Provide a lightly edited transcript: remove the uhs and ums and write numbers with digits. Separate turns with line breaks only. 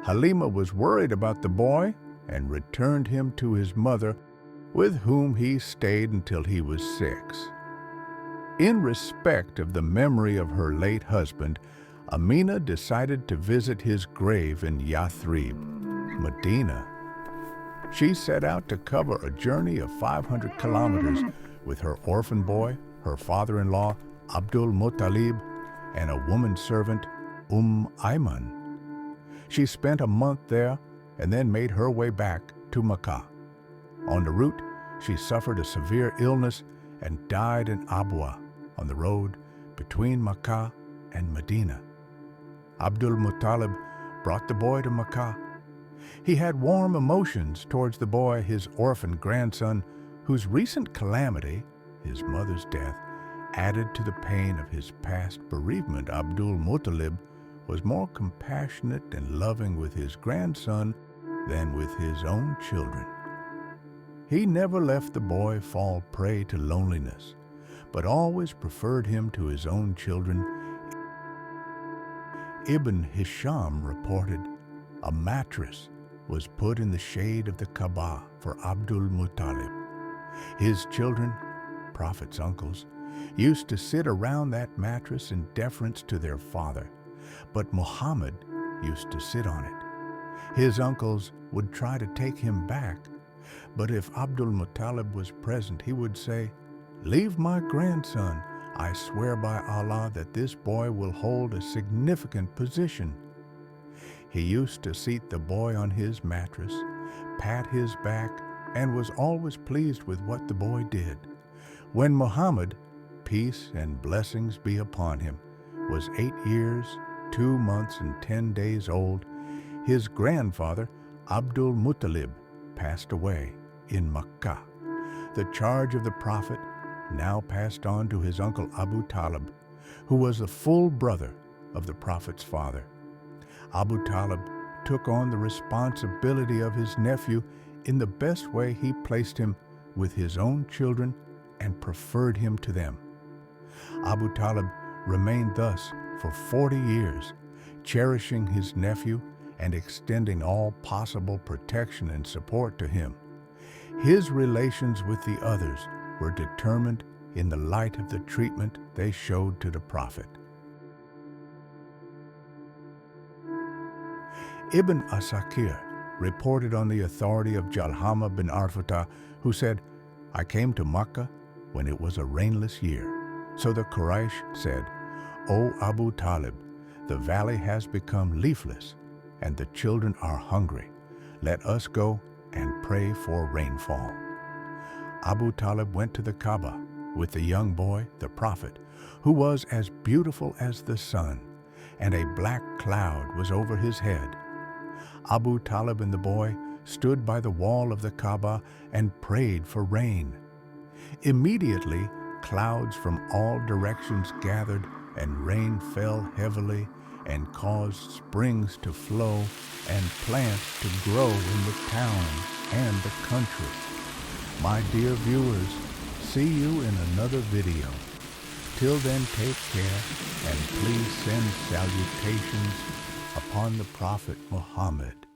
Halima was worried about the boy and returned him to his mother, with whom he stayed until he was 6. In respect of the memory of her late husband, Amina decided to visit his grave in Yathrib, Medina. She set out to cover a journey of 500 kilometers with her orphan boy, her father-in-law, Abdul Muttalib, and a woman servant, Ayman. She spent a month there and then made her way back to Makkah. On the route, she suffered a severe illness and died in Abwa on the road between Makkah and Medina. Abdul Muttalib brought the boy to Makkah. He had warm emotions towards the boy, his orphan grandson, whose recent calamity, his mother's death, added to the pain of his past bereavement. Abdul Muttalib was more compassionate and loving with his grandson than with his own children. He never let the boy fall prey to loneliness, but always preferred him to his own children. Ibn Hisham reported a mattress was put in the shade of the Kaaba for Abdul Muttalib. His children, Prophet's uncles, used to sit around that mattress in deference to their father, but Muhammad used to sit on it. His uncles would try to take him back, but if Abdul Muttalib was present, he would say, "Leave my grandson. I swear by Allah that this boy will hold a significant position." He used to seat the boy on his mattress, pat his back, and was always pleased with what the boy did. When Muhammad, peace and blessings be upon him, was 8 years, 2 months, and 10 days old, his grandfather, Abdul Muttalib, passed away in Makkah. The charge of the Prophet now passed on to his uncle Abu Talib, who was the full brother of the Prophet's father. Abu Talib took on the responsibility of his nephew in the best way. He placed him with his own children and preferred him to them. Abu Talib remained thus for 40 years, cherishing his nephew and extending all possible protection and support to him. His relations with the others were determined in the light of the treatment they showed to the Prophet. Ibn Asakir reported on the authority of Jalhama bin Arfata, who said, "I came to Makkah when it was a rainless year. So the Quraysh said, 'O Abu Talib, the valley has become leafless and the children are hungry. Let us go and pray for rainfall.' Abu Talib went to the Kaaba with the young boy, the Prophet, who was as beautiful as the sun, and a black cloud was over his head. Abu Talib and the boy stood by the wall of the Kaaba and prayed for rain. Immediately, clouds from all directions gathered, and rain fell heavily and caused springs to flow and plants to grow in the town and the country. My dear viewers, see you in another video. Till then, take care and please send salutations upon the Prophet Muhammad.